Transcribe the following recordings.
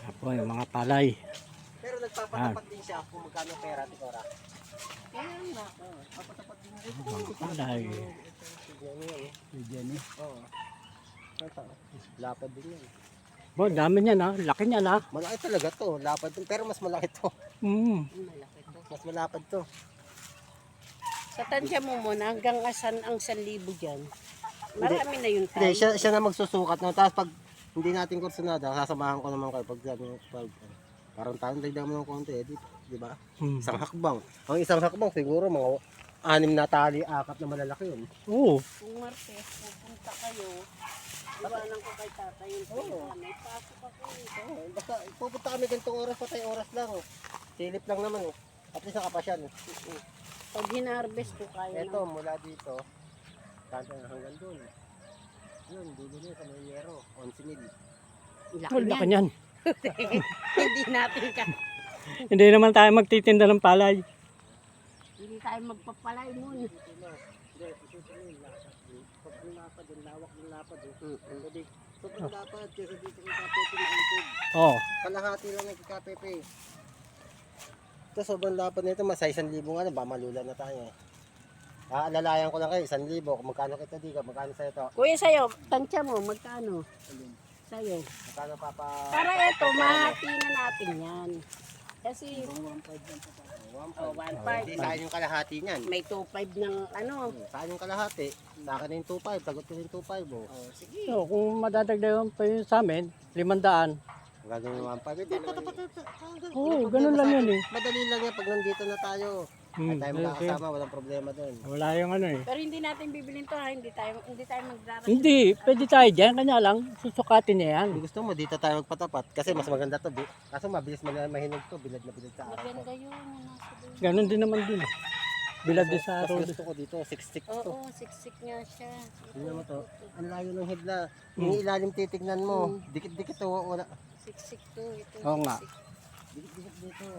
Apo, yung mga palay. Pero nagpapatapat din siya kung magkano pera, Tikora. Kaya nga, papatapat din ito. Mga palay. Si Jenny. Oo. Lapad din yan. Bo, dami niyan ha. Laki niyan ha. Malaki talaga to. Lapad din. Pero mas malaki to. Malaki to. Mas malapad to. Sa tansya mo muna, hanggang asan ang 1,000 dyan. Marami na yun Hindi, tayo. siya na magsusukat. No? Tapos pag hindi natin kursunada, sasamahan ko naman kayo pag parang taon tayo mo ng konti. Di ba? Isang hakbang. Ang isang hakbang siguro mga 6 na tali, 4 na malalaki yun. Oo. Kung Martes, pupunta kayo, iwanan ko kay tatay yung pera. May pasok ako eh. Oo, basta pupunta kami ganitong oras, patay oras lang. Silip lang naman. At least nakapasyan. Pag hinarvest ko kaya Ito, mula dito, hanggang doon. Yun, dulo niya sa may yero, 11 mil. Laki Oh, laki niyan. Hindi natin ka. Hindi naman tayo magtitinda ng palay. Hindi tayo magpapalay muna. Hindi, isusin mo yung lapad. Pag yung lapad, yung lawak ng lapad. Hindi, sobrang lapad, kasi dito yung kapepe maintog. Oo. Kalahati lang yung kapepe. Ito, sobrang lapad nito, masay 1,000 nga na, ba malula na tayo eh. Alalayan ko lang kayo, 1,000. Kung magkano kita dito, magkano sa ito? Kuya sa'yo, tansya mo, magkano? Sa'yo. Magkano papa? Para ito, mahati na natin yan. Kasi, 1.5. Hindi, saan yung kalahati niyan? May 2.5 ng ano. Saan yung kalahati? Sa akin na yung 2.5, tagot ko yung 2.5 oh. Sige. So, kung madadagdagan pa yun sa amin, 500. Gagawin yung 1.5. Hindi, Oo, ganun lang yun eh. Madali lang yan pag nandito na tayo. At tayo makakasama, walang problema doon. Wala yung ano eh. Pero hindi natin bibilin to ha, hindi tayo magdarasyon. Hindi, pwede tayo dyan. Kanya lang, susukatin niya yan. Kung gusto mo, dito tayo magpatapat. Kasi mas maganda to. Kaso mabilis mahinog to, bilad na bilad sa araw. Maganda yun. Nasa doon. Ganon din naman din. Bilad din sa Mas araw. gusto ko dito, 6-6 to. Oo, siksik nga siya. Tingnan mo to. Ang layo ng hibla. Yung ilalim titignan mo. Dikit-dikit to. Wala. Siksik to. Ito, Oo nga. siksik. Dikit-dikit dito.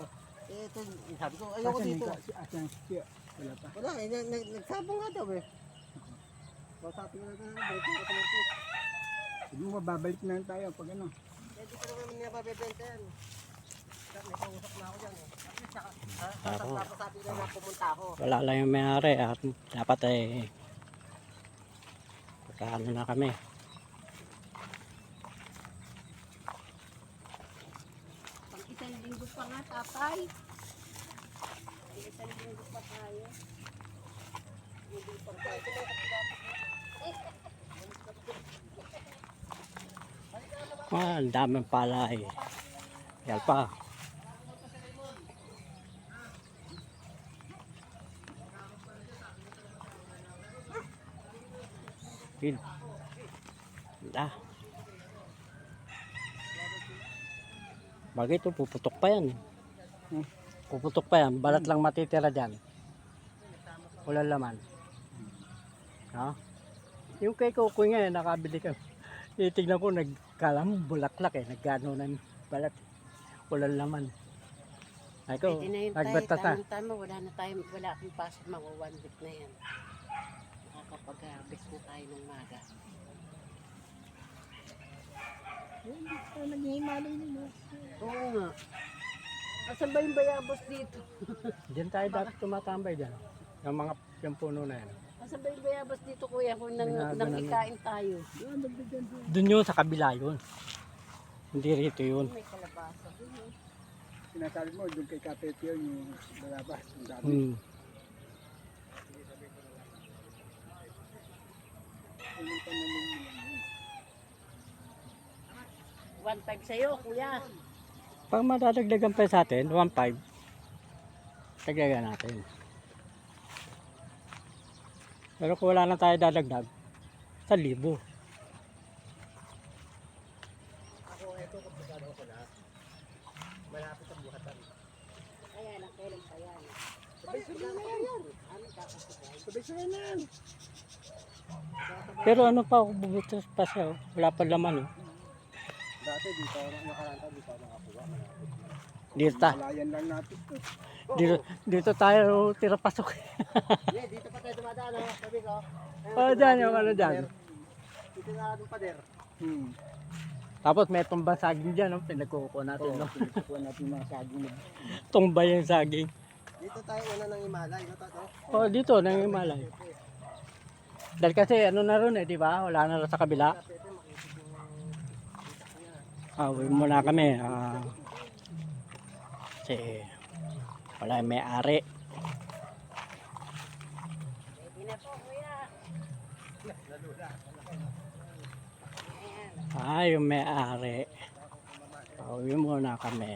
Eh, ito, sabi ko, ayoko dito. Wala, nagsabong nga daw eh. Kausapin nga na, balik ko sa market. Hindi mo babalik na tayo pag ano. Pwede ko naman niya mabibenta yan. May kausap na ako dyan eh. At least, sasabi na pumunta ako. Wala lang yung may-ari at dapat eh ano na kami. Pang isang linggo pa nga, tatay. Pang isang linggo pa tayo. Hindi pa tayo. Ang daming palay. Yan pa. Pin. Dah. Bagay ito, puputok pa yan. Puputok pa yan. Balat lang matitira dyan. Wala laman. Ha? Yung kay Kukoy nga, nakabili ka. Titignan ko, nagkalam, bulaklak eh. Naggano ng balat. Wala laman. Ay ko, Pwede na yun tayo. nagbata. Tama, wala akong pasok. Mga 1 week na yan. Nakakapag-harvest na tayo ng maga. Naghihimalay nyo. Oo nga. Asan ba yung bayabas dito? Diyan tayo dapat tumatambay dyan. Yung puno na yan. Asan ba yung bayabas dito kuya kung Ginagawa nang namin. ikain tayo? Doon yun sa kabila yun. Hindi rito yun. May kalabasa dun eh. Sinasabi mo, doon kay Kapete yun, yung balabas. Ang dami. Hmm. Yung pananim mo lang. 1.5 sa'yo kuya. Pag madadagdagan pa sa atin, 1.5. Dagdagan natin. Pero kung wala na tayo dadagdag, 1,000. Ako, ito kung pagkano ko na, malapit ang buhatan. Ayan, ang kailan pa yan. Sabay-sabay na yan. Ano kakasabay? Sabay-sabay na yan. Pero ano pa, bubutas pa siya. Wala pa laman. Oh. Dati dito ako nakaranta, dito ako nakakuha. Malayan lang natin to. Dito tayo tira pasok. Hindi, dito pa tayo dumadaan. Sabi ko. Oh, dyan yung ano dyan. Dito na ating pader. Tapos may tumbang saging dyan, no? Pinagkukuha natin, no? Pinagkukuha natin yung mga saging na Tumba yung saging. Dito tayo una ng Himalay, no, Tato? Oh, dito, nang Himalay. Dahil kasi ano na ron eh, di ba? Wala na rin sa kabila. Uwi muna kami. Kasi wala yung may-ari. Hindi na po, kuya. Yung may-ari. Uwi muna kami.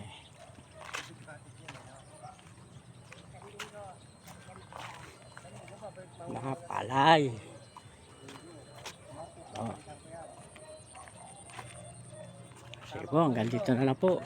Mga palay. Oh. Sige po, hanggang dito na lang po.